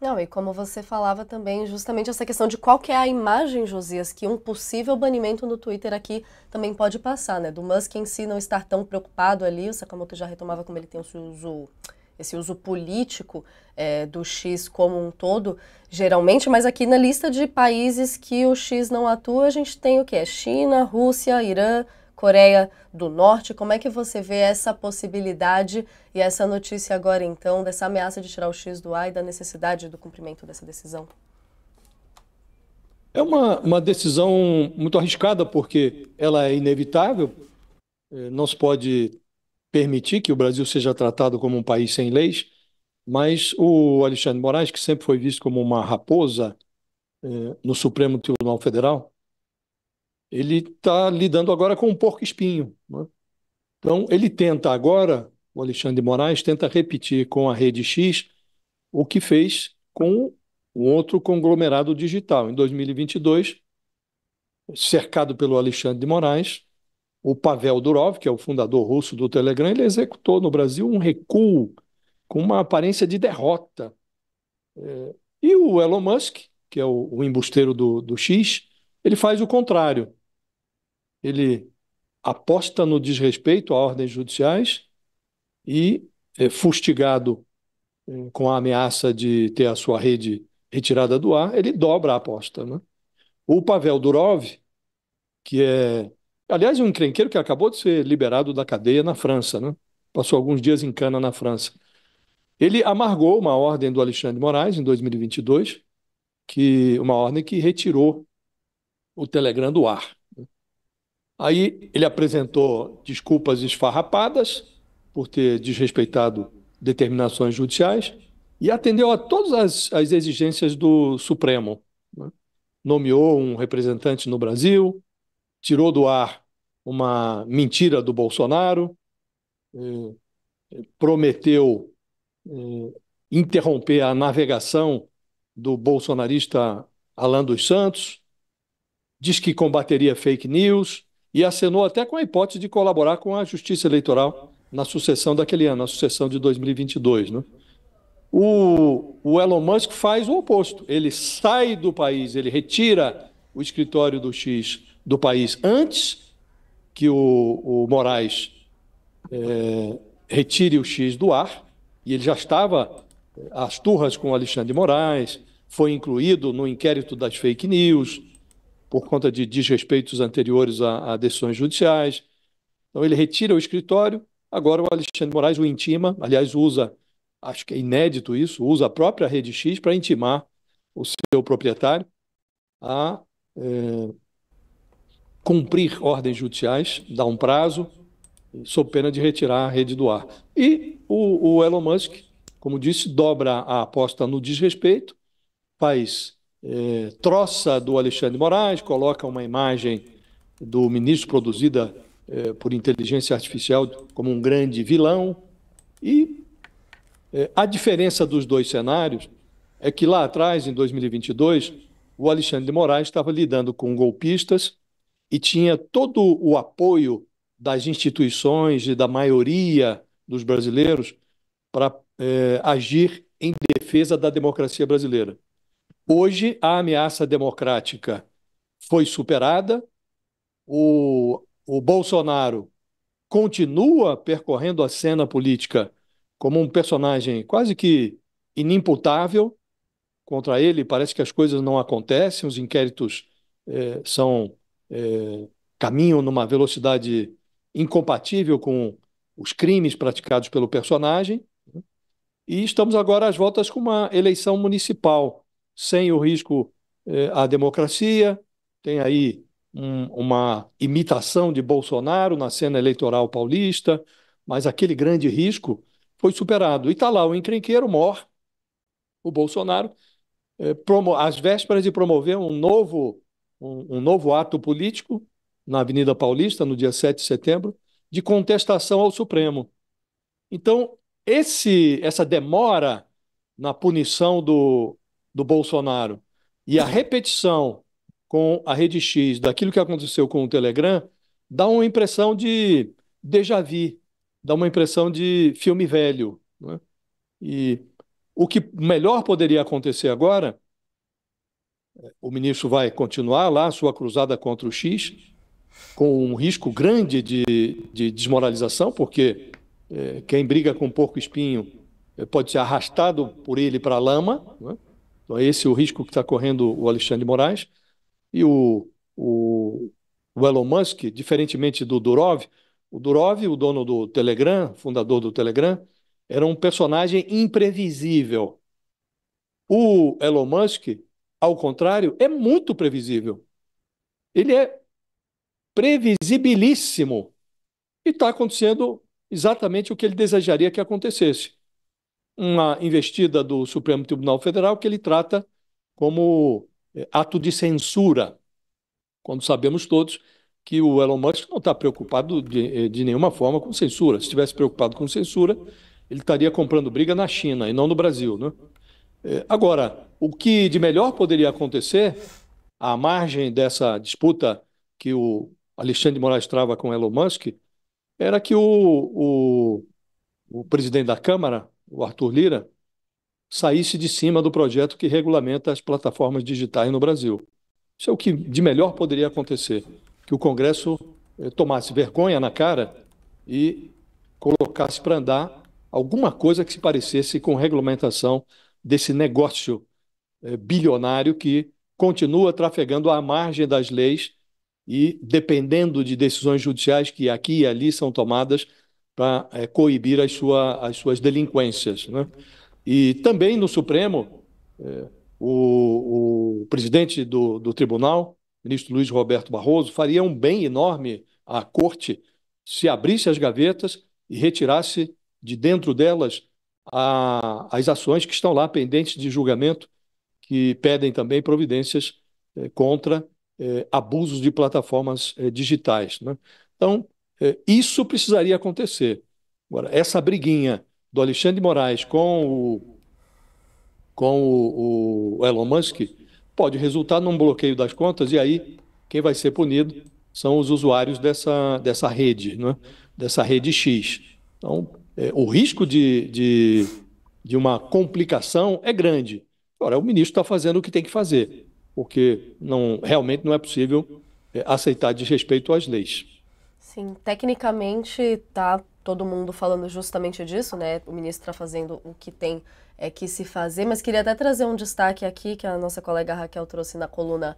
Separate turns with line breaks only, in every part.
Não, e como você falava também, justamente essa questão de qual que é a imagem, Josias, que um possível banimento no Twitter aqui também pode passar, né? Do Musk em si não estar tão preocupado ali, o Sakamoto já retomava como ele tem esse uso político do X como um todo, geralmente, mas aqui na lista de países que o X não atua, a gente tem o que? É China, Rússia, Irã, Coreia do Norte. Como é que você vê essa possibilidade e essa notícia agora, então, dessa ameaça de tirar o X do ar e da necessidade do cumprimento dessa decisão?
É uma decisão muito arriscada, porque ela é inevitável, não se pode permitir que o Brasil seja tratado como um país sem leis, mas o Alexandre de Moraes, que sempre foi visto como uma raposa, no Supremo Tribunal Federal, ele está lidando agora com um porco-espinho, né? Então, ele tenta agora, o Alexandre de Moraes, tenta repetir com a Rede X o que fez com um outro conglomerado digital. Em 2022, cercado pelo Alexandre de Moraes, o Pavel Durov, que é o fundador russo do Telegram, ele executou no Brasil um recuo com uma aparência de derrota. E o Elon Musk, que é o embusteiro do X, ele faz o contrário. Ele aposta no desrespeito a ordens judiciais e, fustigado com a ameaça de ter a sua rede retirada do ar, ele dobra a aposta, né? O Pavel Durov, que é, aliás, um encrenqueiro que acabou de ser liberado da cadeia na França, né? Passou alguns dias em cana na França. Ele amargou uma ordem do Alexandre de Moraes em 2022, uma ordem que retirou o Telegram do ar. Aí ele apresentou desculpas esfarrapadas por ter desrespeitado determinações judiciais e atendeu a todas as exigências do Supremo, né? Nomeou um representante no Brasil, tirou do ar uma mentira do Bolsonaro, prometeu interromper a navegação do bolsonarista Alan dos Santos, diz que combateria fake news e acenou até com a hipótese de colaborar com a Justiça Eleitoral na sucessão daquele ano, na sucessão de 2022, né? O Elon Musk faz o oposto. Ele sai do país, ele retira o escritório do X do país antes que o Moraes retire o X do ar, e ele já estava às turras com o Alexandre de Moraes, foi incluído no inquérito das fake news, por conta de desrespeitos anteriores a decisões judiciais. Então, ele retira o escritório, agora o Alexandre de Moraes o intima, aliás, usa, acho que é inédito isso, usa a própria Rede X para intimar o seu proprietário a cumprir ordens judiciais, dar um prazo, sob pena de retirar a rede do ar. E o Elon Musk, como disse, dobra a aposta no desrespeito, faz troça do Alexandre de Moraes, coloca uma imagem do ministro produzida por inteligência artificial como um grande vilão. E a diferença dos dois cenários é que lá atrás, em 2022, o Alexandre de Moraes estava lidando com golpistas e tinha todo o apoio das instituições e da maioria dos brasileiros para agir em defesa da democracia brasileira. Hoje, a ameaça democrática foi superada, o Bolsonaro continua percorrendo a cena política como um personagem quase que inimputável. Contra ele, parece que as coisas não acontecem, os inquéritos são caminham numa velocidade incompatível com os crimes praticados pelo personagem. E estamos agora às voltas com uma eleição municipal, sem o risco à democracia. Tem aí uma imitação de Bolsonaro na cena eleitoral paulista, mas aquele grande risco foi superado. E está lá o encrenqueiro mor, o Bolsonaro, às vésperas de promover um novo ato político na Avenida Paulista, no dia 7 de setembro, de contestação ao Supremo. Então, essa demora na punição do Bolsonaro e a repetição com a Rede X daquilo que aconteceu com o Telegram dá uma impressão de déjà vu, dá uma impressão de filme velho, né? E O que melhor poderia acontecer agora, o ministro vai continuar lá a sua cruzada contra o X, com um risco grande de desmoralização, porque quem briga com porco-espinho pode ser arrastado por ele para a lama, né? Então, esse é o risco que está correndo o Alexandre de Moraes. E o Elon Musk, diferentemente do Durov, o Durov, o dono do Telegram, fundador do Telegram, era um personagem imprevisível. O Elon Musk, ao contrário, é muito previsível. Ele é previsibilíssimo e está acontecendo exatamente o que ele desejaria que acontecesse. Uma investida do Supremo Tribunal Federal que ele trata como ato de censura, quando sabemos todos que o Elon Musk não está preocupado de nenhuma forma com censura. Se estivesse preocupado com censura, ele estaria comprando briga na China e não no Brasil, né? Agora, o que de melhor poderia acontecer, à margem dessa disputa que o Alexandre de Moraes trava com Elon Musk, era que o presidente da Câmara, o Arthur Lira, saísse de cima do projeto que regulamenta as plataformas digitais no Brasil. Isso é o que de melhor poderia acontecer, que o Congresso tomasse vergonha na cara e colocasse para andar alguma coisa que se parecesse com regulamentação desse negócio bilionário que continua trafegando à margem das leis e dependendo de decisões judiciais que aqui e ali são tomadas para coibir as suas delinquências, né? E também no Supremo, o presidente do tribunal, ministro Luiz Roberto Barroso, faria um bem enorme à corte se abrisse as gavetas e retirasse de dentro delas as ações que estão lá pendentes de julgamento, que pedem também providências contra abusos de plataformas digitais, né? Então, isso precisaria acontecer. Agora, essa briguinha do Alexandre de Moraes com o Elon Musk pode resultar num bloqueio das contas, e aí quem vai ser punido são os usuários dessa rede, né? Dessa rede X. Então, o risco de uma complicação é grande. Agora, o ministro está fazendo o que tem que fazer, porque realmente não é possível aceitar desrespeito às leis.
Sim, tecnicamente tá todo mundo falando justamente disso, né? O ministro está fazendo o que tem que se fazer, mas queria até trazer um destaque aqui que a nossa colega Raquel trouxe na coluna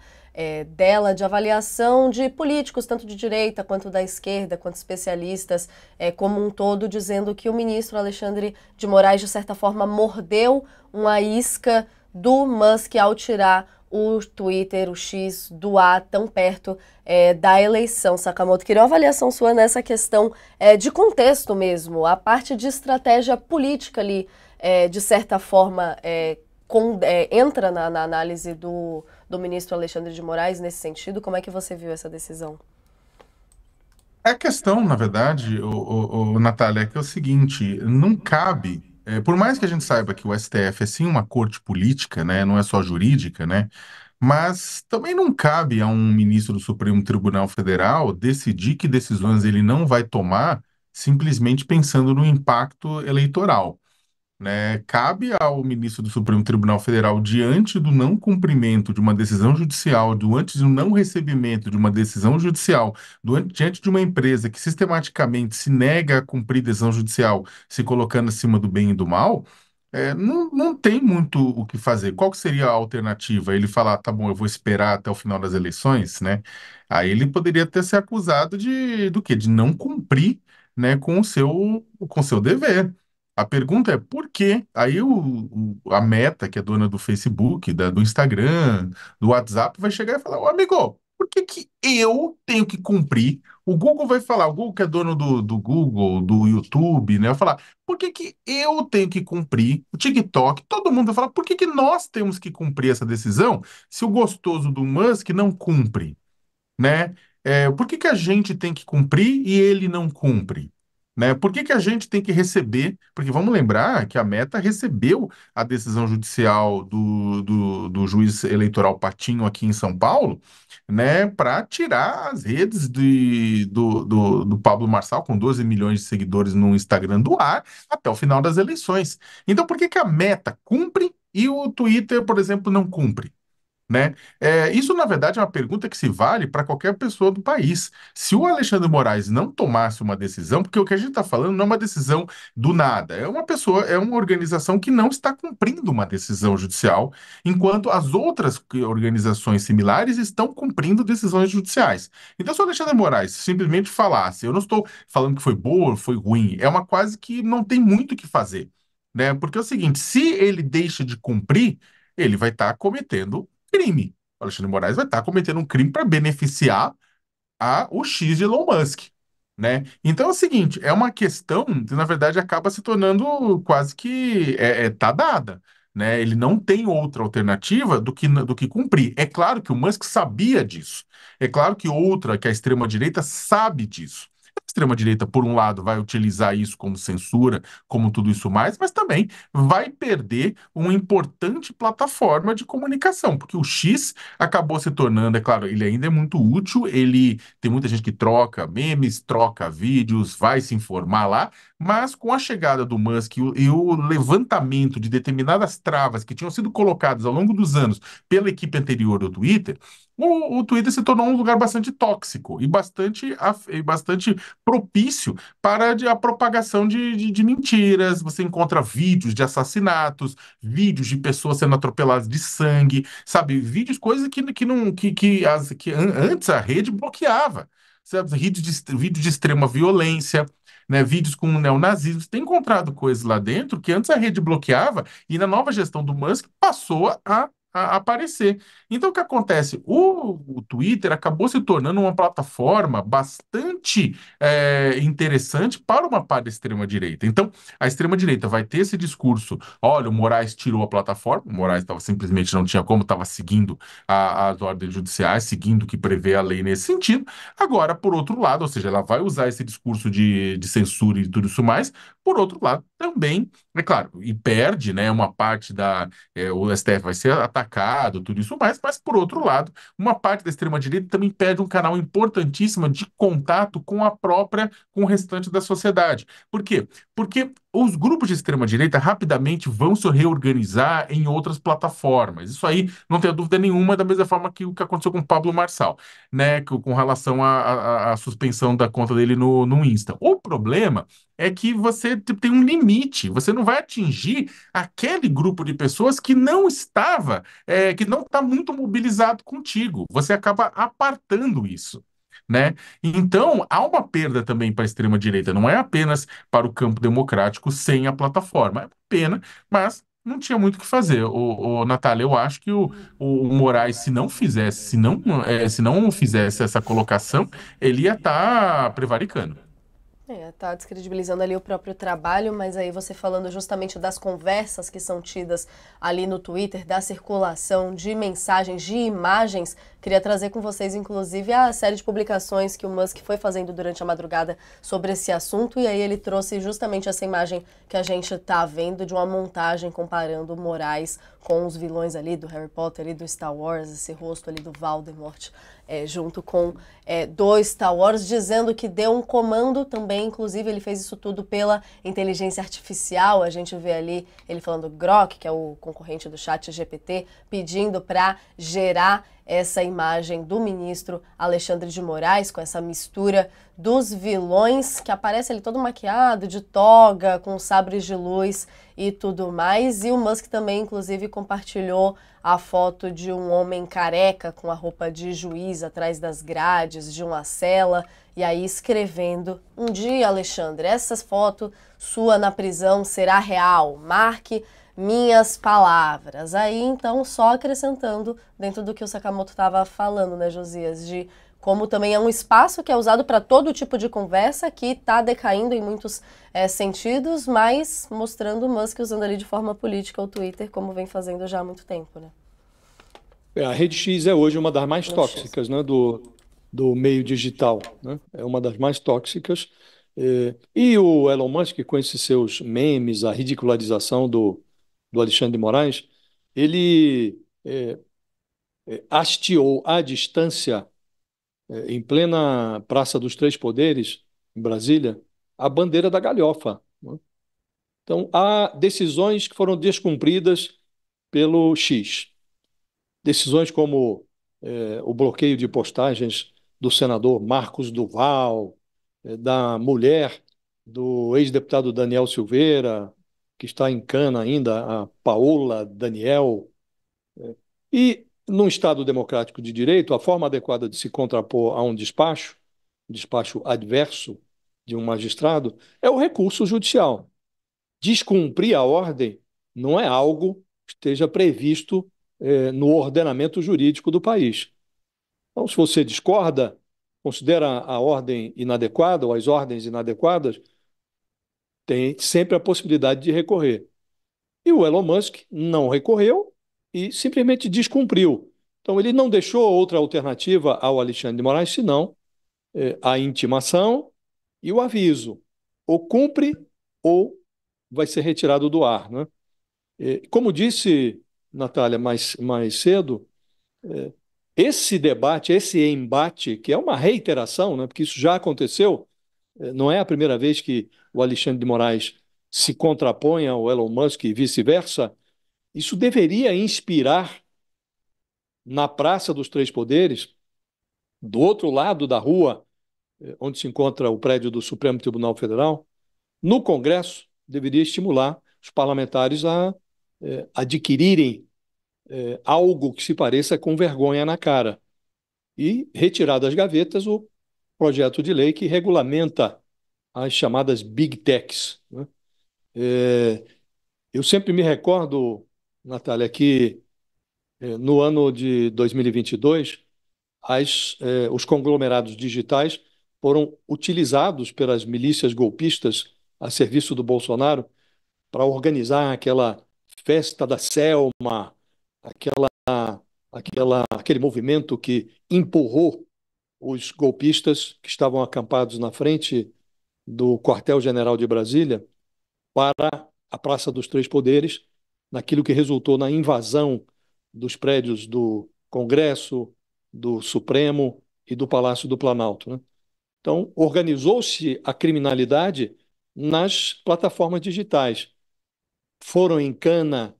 dela, de avaliação de políticos, tanto de direita quanto da esquerda, quanto especialistas como um todo, dizendo que o ministro Alexandre de Moraes, de certa forma, mordeu uma isca do Musk ao tirar o Twitter, o X, do ar tão perto da eleição. Sakamoto, queria uma avaliação sua nessa questão de contexto mesmo, a parte de estratégia política ali, de certa forma, entra na análise do ministro Alexandre de Moraes nesse sentido. Como é que você viu essa decisão?
A questão, na verdade, Natália, é que é o seguinte, não cabe, por mais que a gente saiba que o STF é sim uma corte política, né, não é só jurídica, né, mas também não cabe a um ministro do Supremo Tribunal Federal decidir que decisões ele não vai tomar simplesmente pensando no impacto eleitoral, né? Cabe ao ministro do Supremo Tribunal Federal, diante do não cumprimento de uma decisão judicial, diante do não recebimento de uma decisão judicial, diante de uma empresa que sistematicamente se nega a cumprir decisão judicial, se colocando acima do bem e do mal, não tem muito o que fazer. Qual que seria a alternativa? Ele falar, tá bom, eu vou esperar até o final das eleições, né? Aí ele poderia ter se acusado do quê? De não cumprir, né, com o seu dever. A pergunta é por quê? Aí a Meta, que é dona do Facebook, do Instagram, do WhatsApp, vai chegar e falar, ô amigo, por que que eu tenho que cumprir? O Google vai falar, o Google que é dono do Google, do YouTube, né? Vai falar, por que que eu tenho que cumprir? O TikTok, todo mundo vai falar, por que que nós temos que cumprir essa decisão se o gostoso do Musk não cumpre, né? Por que que a gente tem que cumprir e ele não cumpre? né? Por que que a gente tem que receber? Porque vamos lembrar que a Meta recebeu a decisão judicial do juiz eleitoral Patinho aqui em São Paulo, né, para tirar as redes do Pablo Marçal, com 12 milhões de seguidores no Instagram, do ar até o final das eleições. Então, por que que a Meta cumpre e o Twitter, por exemplo, não cumpre? Né? Isso, na verdade, é uma pergunta que se vale para qualquer pessoa do país. Se o Alexandre Moraes não tomasse uma decisão, porque o que a gente está falando não é uma decisão do nada, é uma pessoa, é uma organização que não está cumprindo uma decisão judicial, enquanto as outras organizações similares estão cumprindo decisões judiciais. Então, se o Alexandre Moraes simplesmente falasse, eu não estou falando que foi boa ou foi ruim, é uma quase que não tem muito o que fazer. Né? Porque é o seguinte, se ele deixa de cumprir, ele vai estar cometendo crime. O Alexandre Moraes vai estar cometendo um crime para beneficiar o X de Elon Musk, né? Então é o seguinte, é uma questão que, na verdade, acaba se tornando quase que tá dada, né? Ele não tem outra alternativa do que cumprir. É claro que o Musk sabia disso. É claro que a extrema-direita sabe disso. A extrema-direita, por um lado, vai utilizar isso como censura, como tudo isso mais, mas também vai perder uma importante plataforma de comunicação, porque o X acabou se tornando, é claro, ele ainda é muito útil, ele tem muita gente que troca memes, troca vídeos, vai se informar lá, mas com a chegada do Musk e o levantamento de determinadas travas que tinham sido colocadas ao longo dos anos pela equipe anterior do Twitter, o Twitter se tornou um lugar bastante tóxico e bastante propício para a propagação de mentiras. Você encontra vídeos de assassinatos, vídeos de pessoas sendo atropeladas de sangue, sabe? Vídeos, coisas que não antes a rede bloqueava. Sabe? Vídeos de extrema violência, né? Vídeos com neonazismo. Você tem encontrado coisas lá dentro que antes a rede bloqueava e na nova gestão do Musk passou a aparecer. Então, o que acontece? O Twitter acabou se tornando uma plataforma bastante interessante para uma parte da extrema-direita. Então, a extrema-direita vai ter esse discurso: olha, o Moraes tirou a plataforma, o Moraes simplesmente não tinha como, estava seguindo as ordens judiciais, seguindo o que prevê a lei nesse sentido. Agora, por outro lado, ou seja, ela vai usar esse discurso de censura e tudo isso mais, por outro lado, também, é claro, e perde, né, uma parte o STF vai ser atacado, tudo isso mais, mas por outro lado, uma parte da extrema-direita também perde um canal importantíssimo de contato com o restante da sociedade. Por quê? Porque os grupos de extrema-direita rapidamente vão se reorganizar em outras plataformas. Isso aí não tenho dúvida nenhuma, da mesma forma que o que aconteceu com o Pablo Marçal, né, com relação à suspensão da conta dele no Insta. O problema é que você tem um limite, você não vai atingir aquele grupo de pessoas que não está muito mobilizado contigo. Você acaba apartando isso. Né? Então, há uma perda também para a extrema-direita, não é apenas para o campo democrático sem a plataforma. É uma pena, mas não tinha muito o que fazer. Natália, eu acho que o Moraes, se não fizesse essa colocação, ele ia estar prevaricando.
Tá descredibilizando ali o próprio trabalho, mas aí você falando justamente das conversas que são tidas ali no Twitter, da circulação de mensagens, de imagens, queria trazer com vocês, inclusive, a série de publicações que o Musk foi fazendo durante a madrugada sobre esse assunto, e aí ele trouxe justamente essa imagem que a gente tá vendo de uma montagem comparando o Moraes com os vilões ali do Harry Potter e do Star Wars, esse rosto ali do Voldemort, junto com do Star Wars, dizendo que deu um comando também, inclusive ele fez isso tudo pela inteligência artificial. A gente vê ali ele falando Grok, que é o concorrente do chat GPT, pedindo para gerar essa imagem do ministro Alexandre de Moraes, com essa mistura dos vilões, que aparece ali todo maquiado, de toga, com sabres de luz e tudo mais. E o Musk também, inclusive, compartilhou a foto de um homem careca com a roupa de juiz atrás das grades de uma cela, e aí escrevendo: um dia, Alexandre, essa foto sua na prisão será real, marque minhas palavras. Aí, então, só acrescentando dentro do que o Sakamoto estava falando, né, Josias, de como também é um espaço que é usado para todo tipo de conversa, que está decaindo em muitos sentidos, mas mostrando o Musk usando ali de forma política o Twitter, como vem fazendo já há muito tempo, né?
A Rede X é hoje uma das mais
No X.
tóxicas, né, do meio digital, né? É uma das mais tóxicas. E o Elon Musk, com esses seus memes, a ridicularização do Alexandre de Moraes, ele hasteou à distância, em plena Praça dos Três Poderes, em Brasília, a bandeira da galhofa, né? Então, há decisões que foram descumpridas pelo X. Decisões como o bloqueio de postagens do senador Marcos Duval, da mulher do ex-deputado Daniel Silveira, que está em cana ainda, a Paola Daniel. E, num Estado democrático de direito, a forma adequada de se contrapor a um despacho adverso de um magistrado, é o recurso judicial. Descumprir a ordem não é algo que esteja previsto no ordenamento jurídico do país. Então, se você discorda, considera a ordem inadequada ou as ordens inadequadas, tem sempre a possibilidade de recorrer. E o Elon Musk não recorreu e simplesmente descumpriu. Então, ele não deixou outra alternativa ao Alexandre de Moraes, senão a intimação e o aviso. Ou cumpre ou vai ser retirado do ar, né? Como disse Natália mais cedo, esse debate, esse embate, que é uma reiteração, né, porque isso já aconteceu, não é a primeira vez que o Alexandre de Moraes se contrapõe ao Elon Musk e vice-versa, isso deveria inspirar na Praça dos Três Poderes, do outro lado da rua, onde se encontra o prédio do Supremo Tribunal Federal, no Congresso, deveria estimular os parlamentares a adquirirem algo que se pareça com vergonha na cara e retirar das gavetas o projeto de lei que regulamenta as chamadas Big Techs, né? Eu sempre me recordo, Natália, que no ano de 2022, os conglomerados digitais foram utilizados pelas milícias golpistas a serviço do Bolsonaro para organizar aquela festa da Selma, aquela, aquele movimento que empurrou os golpistas que estavam acampados na frente do quartel-general de Brasília para a Praça dos Três Poderes, naquilo que resultou na invasão dos prédios do Congresso, do Supremo e do Palácio do Planalto, né? Então, organizou-se a criminalidade nas plataformas digitais. Foram em cana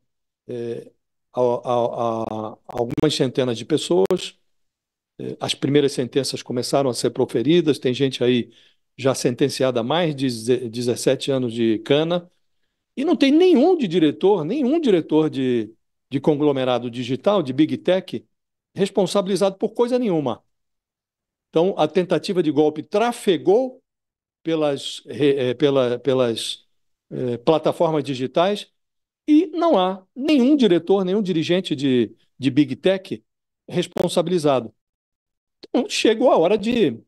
algumas centenas de pessoas. As primeiras sentenças começaram a ser proferidas. Tem gente aí já sentenciada a mais de 17 anos de cana. E não tem nenhum diretor de conglomerado digital, de Big Tech, responsabilizado por coisa nenhuma. Então, a tentativa de golpe trafegou pelas plataformas digitais e não há nenhum diretor, nenhum dirigente de Big Tech responsabilizado. Então, chegou a hora de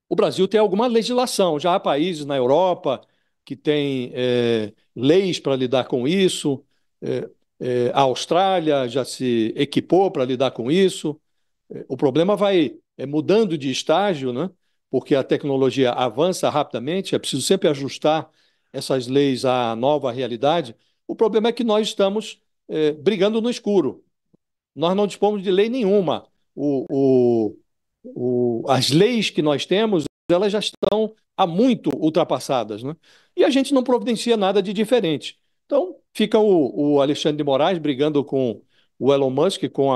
o Brasil ter alguma legislação. Já há países na Europa que têm leis para lidar com isso. A Austrália já se equipou para lidar com isso. O problema vai mudando de estágio, né? Porque a tecnologia avança rapidamente, é preciso sempre ajustar essas leis à nova realidade. O problema é que nós estamos brigando no escuro. Nós não dispomos de lei nenhuma. As leis que nós temos, elas já estão há muito ultrapassadas, né? E a gente não providencia nada de diferente. Então, fica o Alexandre de Moraes brigando com o Elon Musk, com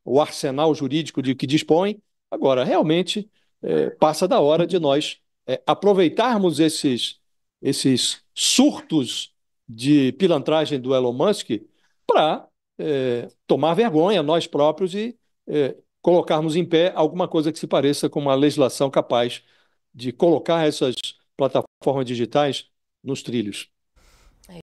o arsenal jurídico de que dispõe. Agora, realmente, passa da hora de nós aproveitarmos esses surtos de pilantragem do Elon Musk para tomar vergonha nós próprios e colocarmos em pé alguma coisa que se pareça com uma legislação capaz de colocar essas plataformas digitais nos trilhos.